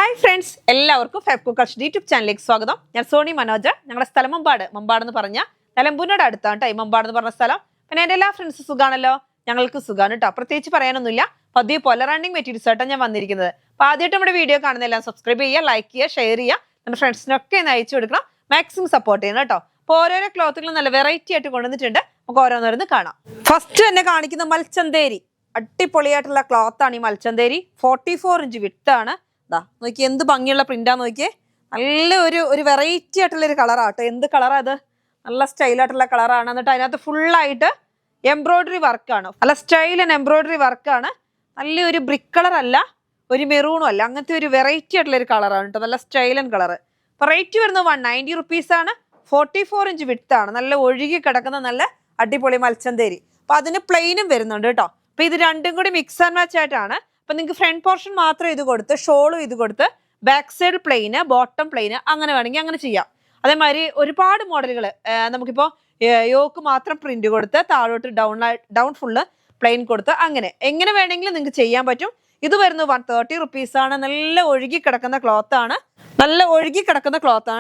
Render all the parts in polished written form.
Hi friends, എല്ലാവർക്കും ഫെബ്കോ collection YouTube ചാനലിലേക്ക് സ്വാഗതം. ഞാൻ സോണി മനോജ്. ഞങ്ങളുടെ സ്ഥലം മമ്പാട് എന്ന് പറഞ്ഞ നിലമ്പൂരിനോട് അടുത്താണ് കേട്ടോ ഈ മമ്പാട് എന്ന് പറഞ്ഞ സ്ഥലം. പിന്നെ എൻ്റെ എല്ലാ ഫ്രണ്ട്സും സുഖാണല്ലോ? ഞങ്ങൾക്ക് സുഖമാണ് കേട്ടോ. പ്രത്യേകിച്ച് പറയാനൊന്നുമില്ല. പതിയെ പോലെ റണ്ണിങ് മെറ്റീരിയൽസ് ആയിട്ടാണ് ഞാൻ വന്നിരിക്കുന്നത്. അപ്പോൾ ആദ്യമായിട്ട് നമ്മുടെ വീഡിയോ കാണുന്നതെല്ലാം സബ്സ്ക്രൈബ് ചെയ്യുക, ലൈക്ക് ചെയ്യുക, ഷെയർ ചെയ്യുക, നമ്മുടെ ഫ്രണ്ട്സിനൊക്കെ ഒന്ന് അയച്ചു കൊടുക്കണം. മാക്സിമം സപ്പോർട്ട് ചെയ്യണം കേട്ടോ. അപ്പോൾ ഓരോരോ ക്ലോത്തുകളും നല്ല വെറൈറ്റി ആയിട്ട് കൊണ്ടുവന്നിട്ടുണ്ട്. നമുക്ക് ഓരോന്നോരോന്ന് കാണാം. ഫസ്റ്റ് തന്നെ കാണിക്കുന്ന മൽച്ചന്തേരി. അടിപൊളിയായിട്ടുള്ള ക്ലോത്താണ് ഈ മൽച്ചന്തേരി. 44 ഇഞ്ച് വിട്ടാണ്. നോക്കി എന്ത് ഭംഗിയുള്ള പ്രിന്റാന്ന് നോക്കിയേ. നല്ല ഒരു വെറൈറ്റി ആയിട്ടുള്ള ഒരു കളറാട്ടോ. എന്ത് കളറാ അത്? നല്ല സ്റ്റൈലായിട്ടുള്ള കളറാണ്. എന്നിട്ട് അതിനകത്ത് ഫുള്ളായിട്ട് എംബ്രോയിഡറി വർക്കാണ്. നല്ല സ്റ്റൈൽ ആൻഡ് എംബ്രോയിഡറി വർക്കാണ്. നല്ലൊരു ബ്രിക്ക് കളർ അല്ല, ഒരു മെറൂണും അല്ല, അങ്ങനത്തെ ഒരു വെറൈറ്റി ആയിട്ടുള്ള ഒരു കളറാണ് കേട്ടോ. നല്ല സ്റ്റൈൽ ആൻഡ് കളർ. അപ്പോൾ റേറ്റ് വരുന്നത് 190 റുപ്പീസാണ്. 44 ഇഞ്ച് വിട്ടാണ്. നല്ല ഒഴുകി കിടക്കുന്ന നല്ല അടിപൊളി മൽച്ചന്തേരി. അപ്പോൾ അതിന് പ്ലെയിനും വരുന്നുണ്ട് കേട്ടോ. അപ്പോൾ ഇത് രണ്ടും കൂടി മിക്സ് ആൻഡ് മാച്ച് ആയിട്ടാണ്. അപ്പം നിങ്ങൾക്ക് ഫ്രണ്ട് പോർഷൻ മാത്രം ഇത് കൊടുത്ത് ഷോളും ഇത് കൊടുത്ത് ബാക്ക് സൈഡ് പ്ലെയിന്, ബോട്ടം പ്ലെയിന് അങ്ങനെ വേണമെങ്കിൽ അങ്ങനെ ചെയ്യാം. അതേമാതിരി ഒരുപാട് മോഡലുകൾ നമുക്കിപ്പോൾ യോക്ക് മാത്രം പ്രിന്റ് കൊടുത്ത് താഴോട്ട് ഡൗൺ ഫുള്ള് പ്ലെയിൻ കൊടുത്ത് അങ്ങനെ എങ്ങനെ വേണമെങ്കിലും നിങ്ങൾക്ക് ചെയ്യാൻ പറ്റും. ഇത് വരുന്നത് 130 റുപ്പീസാണ്. നല്ല ഒഴുകി കിടക്കുന്ന ക്ലോത്താണ്.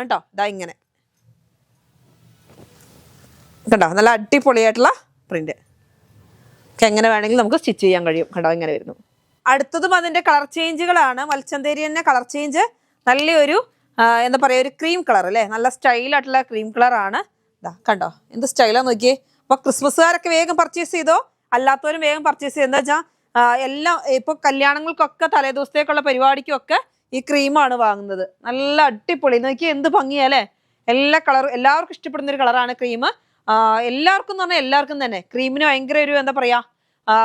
കേട്ടോ. ഇതാ ഇങ്ങനെ കേട്ടോ, നല്ല അടിപൊളിയായിട്ടുള്ള പ്രിന്റ്. എങ്ങനെ വേണമെങ്കിലും നമുക്ക് സ്റ്റിച്ച് ചെയ്യാൻ കഴിയും കേട്ടോ. ഇങ്ങനെ വരുന്നു. അടുത്തതും അതിന്റെ കളർ ചേഞ്ചുകളാണ്. മൽച്ചന്തേരി തന്നെ കളർ ചേഞ്ച്. നല്ലൊരു എന്താ പറയുക, ഒരു ക്രീം കളർ അല്ലേ. നല്ല സ്റ്റൈലായിട്ടുള്ള ക്രീം കളറാണ്. ഇതാ കണ്ടോ എന്ത് സ്റ്റൈലാന്ന് നോക്കിയേ. അപ്പോൾ ക്രിസ്മസുകാരൊക്കെ വേഗം പർച്ചേസ് ചെയ്തോ, അല്ലാത്തവരും വേഗം പർച്ചേസ് ചെയ്തോ. എന്താ വെച്ചാൽ എല്ലാം ഇപ്പോൾ കല്യാണങ്ങൾക്കൊക്കെ തലേദിവസത്തേക്കുള്ള പരിപാടിക്കൊക്കെ ഈ ക്രീമാണ് വാങ്ങുന്നത്. നല്ല അടിപൊളി നോക്കി എന്ത് ഭംഗിയല്ലേ. എല്ലാ കളറും എല്ലാവർക്കും ഇഷ്ടപ്പെടുന്ന ഒരു കളറാണ് ക്രീം. എല്ലാവർക്കും എന്ന് പറഞ്ഞാൽ എല്ലാവർക്കും തന്നെ ക്രീമിന് ഭയങ്കര ഒരു എന്താ പറയുക,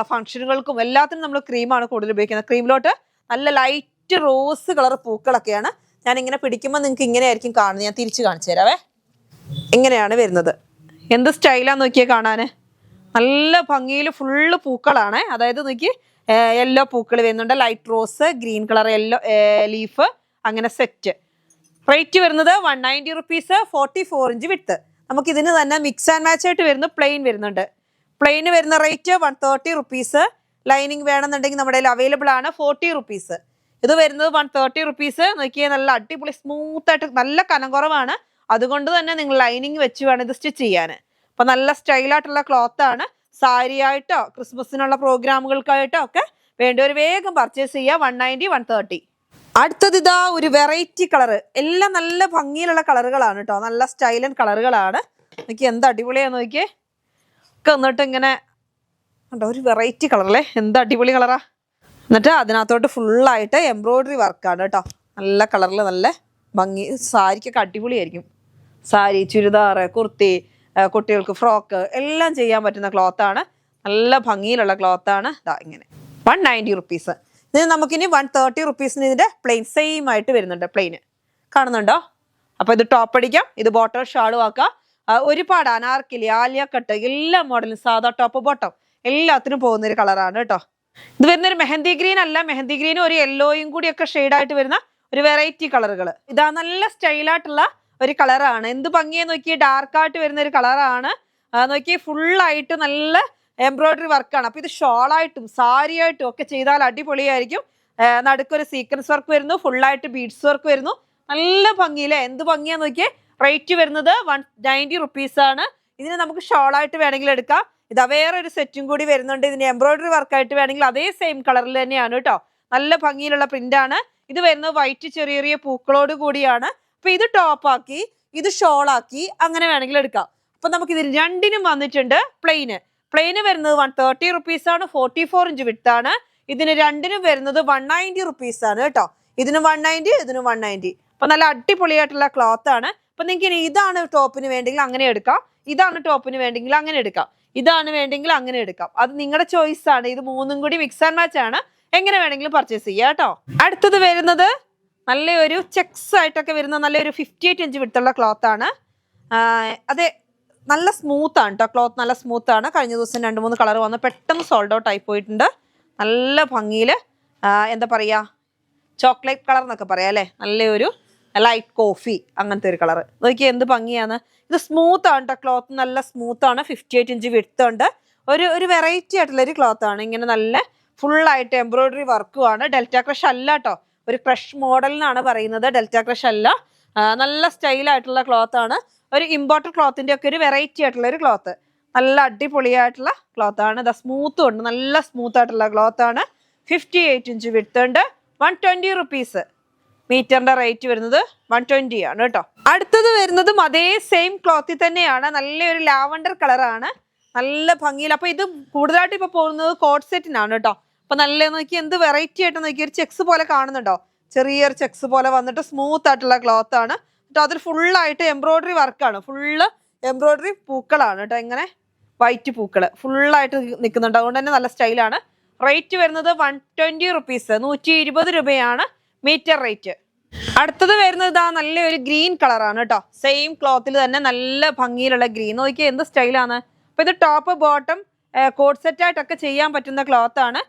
ഫംഗ്ഷനുകൾക്കും എല്ലാത്തിനും നമ്മൾ ക്രീമാണ് കൂടുതൽ ഉപയോഗിക്കുന്നത്. ക്രീമിലോട്ട് നല്ല ലൈറ്റ് റോസ് കളർ പൂക്കളൊക്കെയാണ്. ഞാൻ ഇങ്ങനെ പിടിക്കുമ്പോൾ നിങ്ങൾക്ക് ഇങ്ങനെയായിരിക്കും കാണുന്നത്. ഞാൻ തിരിച്ച് കാണിച്ചു തരാവേ. ഇങ്ങനെയാണ് വരുന്നത്. എന്ത് സ്റ്റൈലാന്ന് നോക്കിയാൽ കാണാൻ. നല്ല ഭംഗിയിൽ ഫുള്ള് പൂക്കളാണ്. അതായത് നോക്കി യെല്ലോ പൂക്കൾ വരുന്നുണ്ട്, light rose, green colour, yellow leaf, അങ്ങനെ സെറ്റ്. റേറ്റ് വരുന്നത് 190 റുപ്പീസ്. 44 ഇഞ്ച് വിട്ട്. നമുക്ക് ഇതിന് തന്നെ മിക്സ് ആൻഡ് മാച്ച് ആയിട്ട് വരുന്ന പ്ലെയിൻ വരുന്നുണ്ട്. പ്ലെയിന് വരുന്ന റേറ്റ് 130 റുപ്പീസ്. ലൈനിങ് വേണമെന്നുണ്ടെങ്കിൽ നമ്മുടെ കയ്യിൽ അവൈലബിൾ ആണ്. 40 റുപ്പീസ്. ഇത് വരുന്നത് 130 റുപ്പീസ്. നോക്കിയാൽ നല്ല അടിപൊളി സ്മൂത്ത് ആയിട്ട് നല്ല കനം കുറവാണ്. അതുകൊണ്ട് തന്നെ നിങ്ങൾ ലൈനിങ് വെച്ച് വേണം ഇത് സ്റ്റിച്ച് ചെയ്യാൻ. അപ്പൊ നല്ല സ്റ്റൈലായിട്ടുള്ള ക്ലോത്ത് ആണ്. സാരി ആയിട്ടോ ക്രിസ്മസിനുള്ള പ്രോഗ്രാമുകൾക്കായിട്ടോ ഒക്കെ വേണ്ടവർ വേഗം പർച്ചേസ് ചെയ്യുക. 190, 130. അടുത്തത് ഇതാ ഒരു വെറൈറ്റി കളർ. എല്ലാം നല്ല ഭംഗിയിലുള്ള കളറുകളാണ് കേട്ടോ. നല്ല സ്റ്റൈൽ ആൻഡ് കളറുകളാണ്. നോക്കിയേ എന്ത് അടിപൊളിയാന്ന് നോക്കിയേ. എന്നിട്ട് ഇങ്ങനെ കണ്ടോ ഒരു വെറൈറ്റി കളറല്ലേ. എന്ത് അടിപൊളി കളറാ. എന്നിട്ട് അതിനകത്തോട്ട് ഫുള്ളായിട്ട് എംബ്രോയിഡറി വർക്കാണ് കേട്ടോ. നല്ല കളറിൽ നല്ല ഭംഗി. സാരിക്കൊക്കെ അടിപൊളിയായിരിക്കും. സാരി, ചുരിദാർ, കുർത്തി, കുട്ടികൾക്ക് ഫ്രോക്ക് എല്ലാം ചെയ്യാൻ പറ്റുന്ന ക്ലോത്താണ്. നല്ല ഭംഗിയിലുള്ള ക്ലോത്താണ്. ഇതാ ഇങ്ങനെ 190 റുപ്പീസ്. ഇതിന് നമുക്കിനി 130 റുപ്പീസിന് ഇതിൻ്റെ പ്ലെയിൻ സെയിം ആയിട്ട് വരുന്നുണ്ട്. പ്ലെയിന് കാണുന്നുണ്ടോ? അപ്പോൾ ഇത് ടോപ്പ് അടിക്കാം, ഇത് ബോട്ടം ഷാളും ആക്കാം. ഒരുപാട് അനാർക്കലി, ആലിയ കട്ട്, എല്ലാ മോഡലും, സാധാ ടോപ്പ് ബോട്ടം എല്ലാത്തിനും പോകുന്നൊരു കളറാണ് കേട്ടോ. ഇത് വരുന്നൊരു മെഹന്തി ഗ്രീൻ അല്ല. മെഹന്തി ഗ്രീനും ഒരു യെല്ലോയും കൂടി ഒക്കെ ഷെയ്ഡായിട്ട് വരുന്ന ഒരു വെറൈറ്റി കളറുകൾ. ഇതാ നല്ല സ്റ്റൈലായിട്ടുള്ള ഒരു കളറാണ്. എന്ത് ഭംഗിയെന്ന് നോക്കി. ഡാർക്കായിട്ട് വരുന്ന ഒരു കളറാണ്. നോക്കി ഫുള്ളായിട്ട് നല്ല എംബ്രോയിഡറി വർക്കാണ്. അപ്പൊ ഇത് ഷോളായിട്ടും സാരിയായിട്ടും ഒക്കെ ചെയ്താൽ അടിപൊളിയായിരിക്കും. നടുക്കൊരു സീക്വൻസ് വർക്ക് വരുന്നു, ഫുള്ളായിട്ട് ബീഡ്സ് വർക്ക് വരുന്നു. നല്ല ഭംഗിയില്ലേ. എന്ത് ഭംഗിയാന്ന് നോക്കിയേ. റേറ്റ് വരുന്നത് 190 റുപ്പീസാണ്. ഇതിന് നമുക്ക് ഷോളായിട്ട് വേണമെങ്കിൽ എടുക്കാം. ഇതാ വേറൊരു സെറ്റും കൂടി വരുന്നുണ്ട്. ഇതിന് എംബ്രോയിഡറി വർക്കായിട്ട് വേണമെങ്കിൽ അതേ സെയിം കളറിൽ തന്നെയാണ് കേട്ടോ. നല്ല ഭംഗിയിലുള്ള പ്രിന്റാണ്. ഇത് വരുന്നത് വൈറ്റ് ചെറിയ ചെറിയ പൂക്കളോട് കൂടിയാണ്. അപ്പൊ ഇത് ടോപ്പാക്കി, ഇത് ഷോളാക്കി അങ്ങനെ വേണമെങ്കിൽ എടുക്കാം. അപ്പൊ നമുക്ക് ഇതിന് രണ്ടിനും വന്നിട്ടുണ്ട് പ്ലെയിന് വരുന്നത് 130 റുപ്പീസാണ്. 44 ഇഞ്ച് വിട്ടാണ്. ഇതിന് രണ്ടിനും വരുന്നത് 190 റുപ്പീസാണ് കേട്ടോ. ഇതിന് 190, ഇതിന് 190. അപ്പൊ നല്ല അടിപൊളിയായിട്ടുള്ള ക്ലോത്ത് ആണ്. അപ്പൊ നിങ്ങൾക്ക് ഇനി ഇതാണ് ടോപ്പിന് വേണ്ടെങ്കിൽ അങ്ങനെ എടുക്കാം, ഇതാണ് ടോപ്പിന് വേണ്ടെങ്കിൽ അങ്ങനെ എടുക്കാം, ഇതാണ് വേണ്ടെങ്കിൽ അങ്ങനെ എടുക്കാം. അത് നിങ്ങളുടെ ചോയ്സ് ആണ്. ഇത് മൂന്നും കൂടി മിക്സ് ആൻഡ് മാച്ച് ആണ്. എങ്ങനെ വേണമെങ്കിലും പർച്ചേസ് ചെയ്യാം കേട്ടോ. അടുത്തത് വരുന്നത് നല്ലൊരു ചെക്സ് ആയിട്ടൊക്കെ വരുന്ന നല്ലൊരു 58 ഇഞ്ച് വിട്ടുള്ള ക്ലോത്ത് ആണ്. അതെ, നല്ല സ്മൂത്ത് ആണ് കേട്ടോ. ക്ലോത്ത് നല്ല സ്മൂത്ത് ആണ്. കഴിഞ്ഞ ദിവസം 2-3 കളർ വന്ന് പെട്ടെന്ന് സോൾഡ് ഔട്ട് ആയി പോയിട്ടുണ്ട്. നല്ല ഭംഗിയിൽ എന്താ പറയുക, ചോക്ലേറ്റ് കളർ എന്നൊക്കെ പറയാം അല്ലേ. നല്ലൊരു ലൈറ്റ് കോഫി അങ്ങനത്തെ ഒരു കളർ. നോക്കിയാൽ എന്ത് ഭംഗിയാണ്. ഇത് സ്മൂത്ത് ആണ് കേട്ടോ. ക്ലോത്ത് നല്ല സ്മൂത്ത് ആണ്. 58 ഇഞ്ച് വിഡ്ത്ത് ഉണ്ട്. ഒരു വെറൈറ്റി ആയിട്ടുള്ള ഒരു ക്ലോത്ത് ആണ്. ഇങ്ങനെ നല്ല ഫുള്ളായിട്ട് എംബ്രോയിഡറി വർക്കും ആണ്. ഡെൽറ്റ ക്രഷ് അല്ല കേട്ടോ. ഒരു ക്രഷ് മോഡൽ എന്നാണ് പറയുന്നത്, ഡെൽറ്റ ക്രഷ് അല്ല. നല്ല സ്റ്റൈലായിട്ടുള്ള ക്ലോത്ത് ആണ്. ഒരു ഇമ്പോർട്ടഡ് ക്ലോത്തിന്റെ ഒക്കെ ഒരു വെറൈറ്റി ആയിട്ടുള്ള ഒരു ക്ലോത്ത്. നല്ല അടിപൊളിയായിട്ടുള്ള ക്ലോത്ത് ആണ്. സ്മൂത്തും ഉണ്ട്, നല്ല സ്മൂത്ത് ആയിട്ടുള്ള ക്ലോത്ത് ആണ്. 58 ഇഞ്ച് വിഡ്ത്ത് ഉണ്ട്. 120 റുപ്പീസ്. മീറ്ററിന്റെ റേറ്റ് വരുന്നത് 120 ആണ് കേട്ടോ. അടുത്തത് വരുന്നതും അതേ സെയിം ക്ലോത്തിൽ തന്നെയാണ്. നല്ലൊരു ലാവണ്ടർ കളറാണ്, നല്ല ഭംഗിയിൽ. അപ്പൊ ഇത് കൂടുതലായിട്ട് ഇപ്പൊ പോകുന്നത് കോട്ട് സെറ്റിനാണ് കേട്ടോ. അപ്പൊ നല്ല നോക്കി എന്ത് വെറൈറ്റി ആയിട്ട് നോക്കി, ഒരു ചെക്സ് പോലെ കാണുന്നുണ്ടോ, ചെറിയൊരു ചെക്സ് പോലെ വന്നിട്ട് സ്മൂത്ത് ആയിട്ടുള്ള ക്ലോത്ത് ആണ് കേട്ടോ. അതിൽ ഫുള്ളായിട്ട് എംബ്രോയിഡറി വർക്കാണ്, ഫുള്ള് എംബ്രോയിഡറി പൂക്കളാണ് കേട്ടോ. ഇങ്ങനെ വൈറ്റ് പൂക്കള് ഫുള്ളായിട്ട് നിൽക്കുന്നുണ്ട്, അതുകൊണ്ട് തന്നെ നല്ല സ്റ്റൈലാണ്. റേറ്റ് വരുന്നത് 120 റുപ്പീസ്, 120 രൂപയാണ് മീറ്റർ റേറ്റ്. അടുത്തത് വരുന്നത് ഇതാ നല്ലൊരു ഗ്രീൻ കളറാണ് കേട്ടോ. സെയിം ക്ലോത്തിൽ തന്നെ നല്ല ഭംഗിയിലുള്ള ഗ്രീൻ. നോക്കിയാൽ എന്ത് സ്റ്റൈലാണ്. അപ്പൊ ഇത് ടോപ്പ് ബോട്ടം കോട്ട് സെറ്റ് ആയിട്ടൊക്കെ ചെയ്യാൻ പറ്റുന്ന ക്ലോത്ത് ആണ്.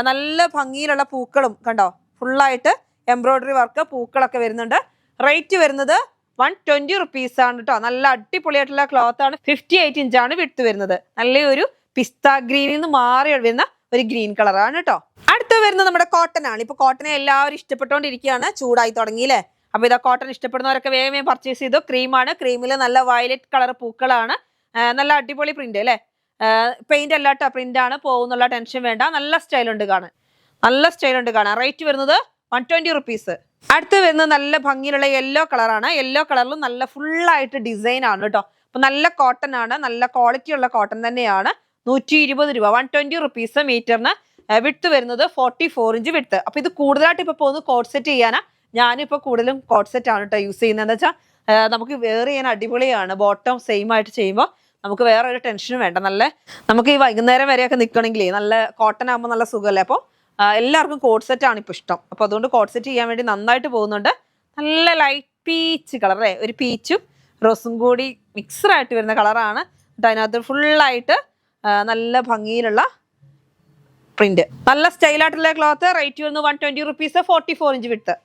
നല്ല ഭംഗിയിലുള്ള പൂക്കളും കണ്ടോ, ഫുള്ളായിട്ട് എംബ്രോയിഡറി വർക്ക് പൂക്കളൊക്കെ വരുന്നുണ്ട്. റേറ്റ് വരുന്നത് 120 റുപ്പീസ് ആണ് കേട്ടോ. നല്ല അടിപൊളിയായിട്ടുള്ള ക്ലോത്ത് ആണ്. 58 ഇഞ്ചാണ് വിഡ്ത്ത് വരുന്നത്. നല്ലൊരു പിസ്ത ഗ്രീനിൽ നിന്ന് മാറി വരുന്ന ഒരു ഗ്രീൻ കളറാണ് കേട്ടോ. അടുത്ത് വരുന്നത് നമ്മുടെ കോട്ടൺ ആണ്. ഇപ്പൊ കോട്ടനെ എല്ലാവരും ഇഷ്ടപ്പെട്ടുകൊണ്ടിരിക്കുകയാണ്, ചൂടായി തുടങ്ങിയില്ലേ. അപ്പൊ ഇതാ കോട്ടൺ ഇഷ്ടപ്പെടുന്നവരൊക്കെ വേഗം വേഗം പർച്ചേസ് ചെയ്തു. ക്രീമാണ്, ക്രീമിൽ നല്ല വയലറ്റ് കളർ പൂക്കളാണ്. നല്ല അടിപൊളി പ്രിന്റ് അല്ലേ. പെയിന്റ് അല്ലാട്ടോ, പ്രിന്റ് ആണ്, പോകുന്നുള്ള ടെൻഷൻ വേണ്ട. നല്ല സ്റ്റൈലുണ്ട് കാണാൻ, നല്ല സ്റ്റൈലുണ്ട് കാണാൻ. റേറ്റ് വരുന്നത് 120 റുപ്പീസ്. അടുത്ത് വരുന്നത് നല്ല ഭംഗിയിലുള്ള യെല്ലോ കളറാണ്. യെല്ലോ കളറിലും നല്ല ഫുള്ളായിട്ട് ഡിസൈൻ ആണ് കേട്ടോ. അപ്പൊ നല്ല കോട്ടൺ ആണ്, നല്ല ക്വാളിറ്റി ഉള്ള കോട്ടൺ തന്നെയാണ്. 120 രൂപ, 120 റുപ്പീസ് മീറ്ററിന്. വിഡ്ത്ത് വരുന്നത് 44 ഇഞ്ച് വിഡ്ത്ത്. അപ്പൊ ഇത് കൂടുതലായിട്ട് ഇപ്പൊ പോകുന്നത് കോട്ട് സെറ്റ് ചെയ്യാനാ. ഞാനിപ്പോ കൂടുതലും കോട്ട് സെറ്റ് ആണ് കേട്ടോ യൂസ് ചെയ്യുന്നത്. എന്താ വെച്ചാൽ നമുക്ക് വെയർ ചെയ്യാൻ അടിപൊളിയാണ്. ബോട്ടം സെയിം ആയിട്ട് ചെയ്യുമ്പോൾ നമുക്ക് വേറെ ഒരു ടെൻഷനും വേണ്ട. നല്ല നമുക്ക് ഈ വൈകുന്നേരം വരെയൊക്കെ നിൽക്കണമെങ്കിലേ നല്ല കോട്ടൺ ആകുമ്പോൾ നല്ല സുഖമല്ലേ. അപ്പോൾ എല്ലാവർക്കും കോട്ട് സെറ്റ് ആണ് ഇപ്പോൾ ഇഷ്ടം. അപ്പോൾ അതുകൊണ്ട് കോട്ട് സെറ്റ് ചെയ്യാൻ വേണ്ടി നന്നായിട്ട് പോകുന്നുണ്ട്. നല്ല ലൈറ്റ് പീച്ച് കളർ, ഒരു പീച്ചും റോസും കൂടി മിക്സഡായിട്ട് വരുന്ന കളറാണ്. അതിനകത്ത് ഫുള്ളായിട്ട് നല്ല ഭംഗിയിലുള്ള പ്രിന്റ്, നല്ല സ്റ്റൈലായിട്ടുള്ള ക്ലോത്ത്. റേറ്റ് വരുന്നത് 120 റുപ്പീസ്, 44 ഇഞ്ച് വിഡ്ത്ത്.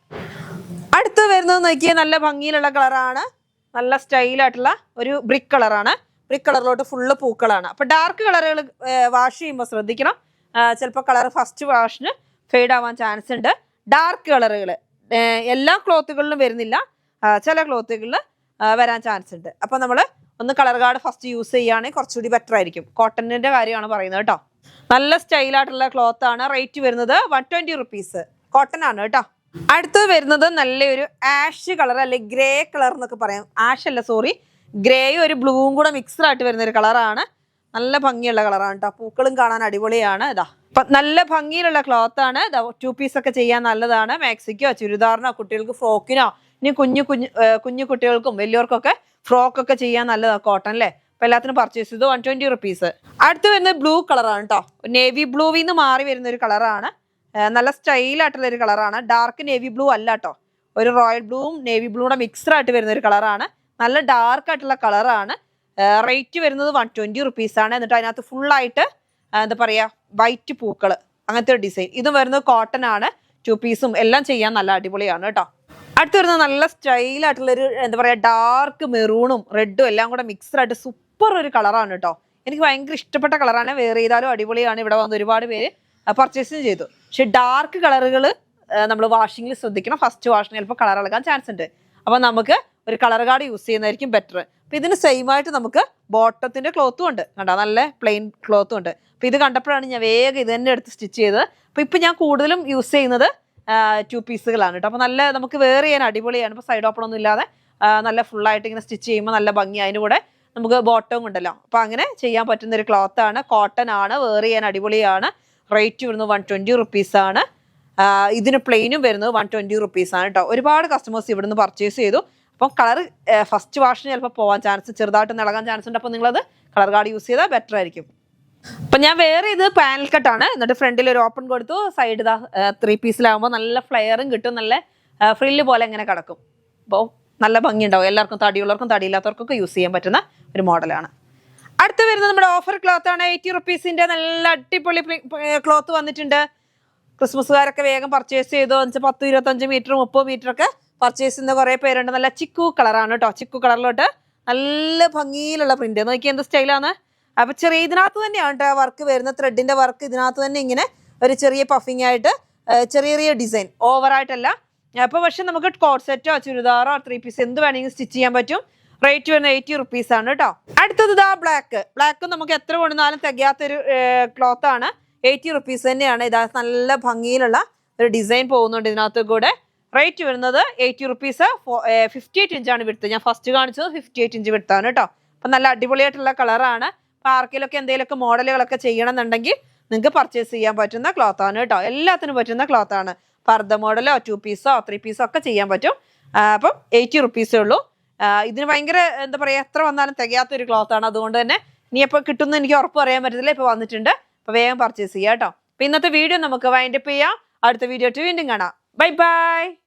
അടുത്ത് വരുന്നത് നോക്കിയാൽ നല്ല ഭംഗിയിലുള്ള കളറാണ്, നല്ല സ്റ്റൈലായിട്ടുള്ള ഒരു ബ്രിക്ക് കളറാണ്. ബ്രിക്ക് കളറിലോട്ട് ഫുള്ള് പൂക്കളാണ്. അപ്പൊ ഡാർക്ക് കളറുകൾ വാഷ് ചെയ്യുമ്പോൾ ശ്രദ്ധിക്കണം. ചിലപ്പോൾ കളർ ഫസ്റ്റ് വാഷിന് ഫെയ്ഡ് ആവാൻ ചാൻസ് ഉണ്ട്. ഡാർക്ക് കളറുകൾ എല്ലാ ക്ലോത്തുകളിലും വരുന്നില്ല, ചില ക്ലോത്തുകളിൽ വരാൻ ചാൻസ് ഉണ്ട്. അപ്പൊ നമ്മൾ ഒന്ന് കളർ കാർഡ് ഫസ്റ്റ് യൂസ് ചെയ്യുകയാണെങ്കിൽ കുറച്ചുകൂടി ബെറ്റർ ആയിരിക്കും. കോട്ടണിന്റെ കാര്യമാണ് പറയുന്നത് കേട്ടോ. നല്ല സ്റ്റൈലായിട്ടുള്ള ക്ലോത്ത് ആണ്. റേറ്റ് വരുന്നത് 120 റുപ്പീസ്. കോട്ടൺ ആണ് കേട്ടോ. അടുത്ത് വരുന്നത് നല്ലൊരു ആഷ് കളർ, അല്ലെ ഗ്രേ കളർ എന്നൊക്കെ പറയാം. ആഷ് അല്ല, സോറി, ഗ്രേയും ഒരു ബ്ലൂവും കൂടെ മിക്സ്ഡ് ആയിട്ട് വരുന്ന ഒരു കളറാണ്. നല്ല ഭംഗിയുള്ള കളറാണ് കേട്ടോ. പൂക്കളും കാണാൻ അടിപൊളിയാണ്. ഇതാ അപ്പൊ നല്ല ഭംഗിയിലുള്ള ക്ലോത്ത് ആണ്. 2 പീസ് ഒക്കെ ചെയ്യാൻ നല്ലതാണ്. മാക്സിക്കോ ചുരിദാറിനോ കുട്ടികൾക്ക് ഫ്രോക്കിനോ, ഇനി കുഞ്ഞു കുട്ടികൾക്കും വലിയവർക്കൊക്കെ ഫ്രോക്ക് ഒക്കെ ചെയ്യാൻ നല്ലതാണ് കോട്ടൺ അല്ലേ. അപ്പൊ എല്ലാത്തിനും പർച്ചേസ് ചെയ്ത് 120 റുപ്പീസ്. അടുത്ത് വരുന്നത് ബ്ലൂ കളറാണ് കേട്ടോ. നേവി ബ്ലൂവിൽ നിന്ന് മാറി വരുന്ന ഒരു കളറാണ്. നല്ല സ്റ്റൈലായിട്ടുള്ള ഒരു കളറാണ്. ഡാർക്ക് നേവി ബ്ലൂ അല്ല കേട്ടോ, ഒരു റോയൽ ബ്ലൂവും നേവി ബ്ലൂടെ മിക്സ്ഡ് ആയിട്ട് വരുന്ന ഒരു കളറാണ്. നല്ല ഡാർക്ക് ആയിട്ടുള്ള കളറാണ്. റേറ്റ് വരുന്നത് 120 റുപ്പീസാണ്. എന്നിട്ട് അതിനകത്ത് ഫുള്ളായിട്ട് എന്താ പറയുക വൈറ്റ് പൂക്കൾ, അങ്ങനത്തെ ഒരു ഡിസൈൻ. ഇതും വരുന്നത് കോട്ടൺ ആണ്. 2 പീസും എല്ലാം ചെയ്യാൻ നല്ല അടിപൊളിയാണ് കേട്ടോ. അടുത്ത് വരുന്നത് നല്ല സ്റ്റൈലായിട്ടുള്ളൊരു എന്താ പറയുക ഡാർക്ക് മെറൂണും റെഡും എല്ലാം കൂടെ മിക്സ്ഡ് ആയിട്ട് സൂപ്പർ ഒരു കളറാണ് കേട്ടോ. എനിക്ക് ഭയങ്കര ഇഷ്ടപ്പെട്ട കളറാണ്. വേറെ ചെയ്താലും അടിപൊളിയാണ്. ഇവിടെ വന്ന് ഒരുപാട് പേര് പർച്ചേസും ചെയ്തു. പക്ഷെ ഡാർക്ക് കളറുകൾ നമ്മൾ വാഷിങ്ങിൽ ശ്രദ്ധിക്കണം. ഫസ്റ്റ് വാഷിന് ചിലപ്പോൾ കളർ ഇളകാൻ ചാൻസ് ഉണ്ട്. അപ്പൊ നമുക്ക് ഒരു കളർ കാർഡ് യൂസ് ചെയ്യുന്നതായിരിക്കും ബെറ്റർ. അപ്പൊ ഇതിന് സെയിം ആയിട്ട് നമുക്ക് ബോട്ടത്തിന്റെ ക്ലോത്തും ഉണ്ട് കണ്ടോ, നല്ല പ്ലെയിൻ ക്ലോത്തും ഉണ്ട്. അപ്പൊ ഇത് കണ്ടപ്പോഴാണ് ഞാൻ വേഗം ഇത് തന്നെ എടുത്ത് സ്റ്റിച്ച് ചെയ്തത്. അപ്പൊ ഇപ്പൊ ഞാൻ കൂടുതലും യൂസ് ചെയ്യുന്നത് 2 പീസുകളാണ് കേട്ടോ. അപ്പൊ നല്ല നമുക്ക് വേറെ ചെയ്യാൻ അടിപൊളിയാണ്. ഇപ്പൊ സൈഡ് ഓപ്പൺ ഒന്നും ഇല്ലാതെ നല്ല ഫുള്ളായിട്ട് ഇങ്ങനെ സ്റ്റിച്ച് ചെയ്യുമ്പോൾ നല്ല ഭംഗി. അതിന് കൂടെ നമുക്ക് ബോട്ടവും ഉണ്ടല്ലോ. അപ്പൊ അങ്ങനെ ചെയ്യാൻ പറ്റുന്ന ഒരു ക്ലോത്ത് ആണ്. കോട്ടൺ ആണ്, വേറെ ചെയ്യാൻ അടിപൊളിയാണ്. റേറ്റ് വരുന്നത് 120 റുപ്പീസാണ്. ഇതിന് പ്ലെയിനും വരുന്നത് 120 റുപ്പീസാണ് കേട്ടോ. ഒരുപാട് കസ്റ്റമേഴ്സ് ഇവിടുന്ന് പർച്ചേസ് ചെയ്തു. അപ്പം കളർ ഫസ്റ്റ് വാഷിന് ചിലപ്പോൾ പോകാൻ ചാൻസ്, ചെറുതായിട്ട് ഇളകാൻ ചാൻസ് ഉണ്ട്. അപ്പോൾ നിങ്ങളത് കളർ കാർഡ് യൂസ് ചെയ്താൽ ബെറ്റർ ആയിരിക്കും. അപ്പം ഞാൻ വേറെ ഇത് പാനൽ കട്ടാണ്. എന്നിട്ട് ഫ്രണ്ടിൽ ഒരു ഓപ്പൺ കൊടുത്തു, സൈഡ് ഇതാ 3 പീസിലാകുമ്പോൾ നല്ല ഫ്ലെയറും കിട്ടും, നല്ല ഫ്രില്ല് പോലെ ഇങ്ങനെ കിടക്കും. അപ്പോൾ നല്ല ഭംഗിയുണ്ടാവും. എല്ലാവർക്കും തടിയുള്ളവർക്കും തടിയില്ലാത്തവർക്കൊക്കെ യൂസ് ചെയ്യാൻ പറ്റുന്ന ഒരു മോഡലാണ്. അടുത്ത് വരുന്നത് നമ്മുടെ ഓഫർ ക്ലോത്ത് ആണ്. 80 റുപ്പീസിന്റെ നല്ല അടിപൊളി ക്ലോത്ത് വന്നിട്ടുണ്ട്. ക്രിസ്മസുകാരൊക്കെ വേഗം പർച്ചേസ് ചെയ്തു. 10, 25 മീറ്റർ 30 മീറ്റർ ഒക്കെ പർച്ചേസ് ചെയ്യുന്ന കുറേ പേരുണ്ട്. നല്ല ചിക്കു കളറാണ് കേട്ടോ. ചിക്കു കളറിലോട്ട് നല്ല ഭംഗിയിലുള്ള പ്രിന്റ്. നോക്കി എന്ത് സ്റ്റൈലാണ്. അപ്പൊ ചെറിയ ഇതിനകത്ത് തന്നെയാണ് കേട്ടോ വർക്ക് വരുന്ന, ത്രെഡിന്റെ വർക്ക് ഇതിനകത്ത് തന്നെ ഇങ്ങനെ ഒരു ചെറിയ പഫിങ് ആയിട്ട് ചെറിയ ചെറിയ ഡിസൈൻ, ഓവറായിട്ടല്ല അപ്പോൾ പക്ഷെ നമുക്ക് കോട്ട് സെറ്റോ ചുരിദാറോ 3 പീസ് എന്ത് വേണമെങ്കിലും സ്റ്റിച്ച് ചെയ്യാൻ പറ്റും. റേറ്റ് വരുന്നത് 80 റുപ്പീസ് ആണ് കേട്ടോ. അടുത്തത് ഇതാ ബ്ലാക്ക് നമുക്ക് എത്ര കൊണ്ടുവന്നാലും തികയാത്തൊരു ക്ലോത്ത് ആണ്. 80 റുപ്പീസ് തന്നെയാണ്. ഇതാ നല്ല ഭംഗിയിലുള്ള ഒരു ഡിസൈൻ പോകുന്നുണ്ട് ഇതിനകത്ത് കൂടെ. റേറ്റ് വരുന്നത് 80 റുപ്പീസ്. 58 ഇഞ്ചാണ് വിടുത്ത്. ഞാൻ ഫസ്റ്റ് കാണിച്ചത് 58 ഇഞ്ച് വിടുത്താണ് കേട്ടോ. അപ്പം നല്ല അടിപൊളിയായിട്ടുള്ള കളറാണ്. അപ്പോൾ ആർക്കെങ്കിലൊക്കെ എന്തെങ്കിലുമൊക്കെ മോഡലുകളൊക്കെ ചെയ്യണം എന്നുണ്ടെങ്കിൽ നിങ്ങൾക്ക് പർച്ചേസ് ചെയ്യാൻ പറ്റുന്ന ക്ലോത്ത് ആണ് കേട്ടോ. എല്ലാത്തിനും പറ്റുന്ന ക്ലോത്ത് ആണ്. പർദ്ദ മോഡലോ 2 പീസോ 3 പീസോ ഒക്കെ ചെയ്യാൻ പറ്റും. അപ്പം 80 റുപ്പീസേ ഉള്ളൂ. ഇതിന് ഭയങ്കര എന്താ പറയുക, എത്ര വന്നാലും തികയാത്തൊരു ക്ലോത്ത് ആണ്. അതുകൊണ്ട് തന്നെ ഇനി എപ്പോൾ കിട്ടുമെന്ന് എനിക്ക് ഉറപ്പ് പറയാൻ പറ്റത്തില്ല. ഇപ്പോൾ വന്നിട്ടുണ്ട്. അപ്പോൾ വേഗം പർച്ചേസ് ചെയ്യാം കേട്ടോ. അപ്പോൾ ഇന്നത്തെ വീഡിയോ നമുക്ക് വൈൻഡപ്പ് ചെയ്യാം. അടുത്ത വീഡിയോ വീണ്ടും കാണാം. Bye bye.